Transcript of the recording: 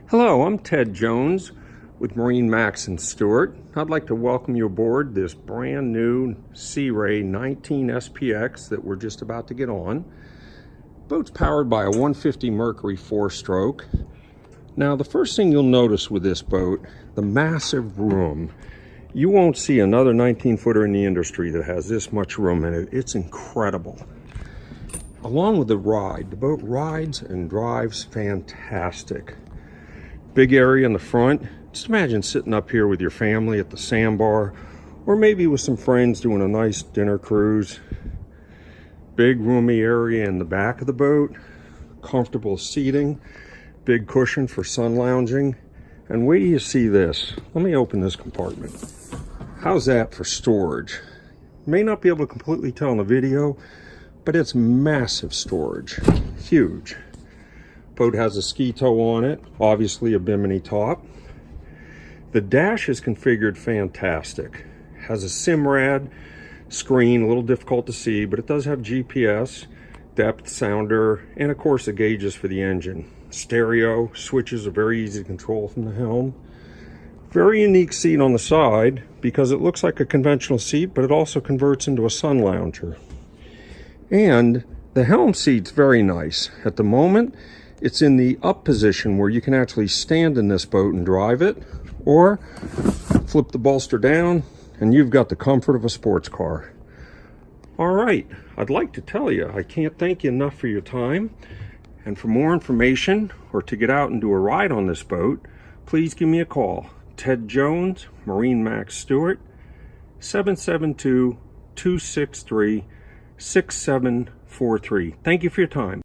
Hello, I'm Ted Jones with MarineMax in Stuart. I'd like to welcome you aboard this brand new Sea Ray 19 SPX that we're just about to get on. Boat's powered by a 150 Mercury 4-stroke. Now, the first thing you'll notice with this boat, the massive room. You won't see another 19-footer in the industry that has this much room in it. It's incredible. Along with the ride, the boat rides and drives fantastic. Big area in the front. Just imagine sitting up here with your family at the sandbar, or maybe with some friends doing a nice dinner cruise. Big roomy area in the back of the boat, comfortable seating, big cushion for sun lounging. And wait till you see this. Let me open this compartment. How's that for storage? May not be able to completely tell in the video, but it's massive storage, huge. Boat has a ski tow on it, obviously a bimini top. The dash is configured fantastic. Has a SIMRAD screen, a little difficult to see, but it does have GPS, depth sounder, and of course the gauges for the engine. Stereo, switches are very easy to control from the helm. Very unique seat on the side because it looks like a conventional seat, but it also converts into a sun lounger. And the helm seat's very nice. At the moment, it's in the up position where you can actually stand in this boat and drive it, or flip the bolster down and you've got the comfort of a sports car. All right, I'd like to tell you, I can't thank you enough for your time. And for more information or to get out and do a ride on this boat, please give me a call. Ted Jones, MarineMax Stuart, 772-263-6743. Thank you for your time.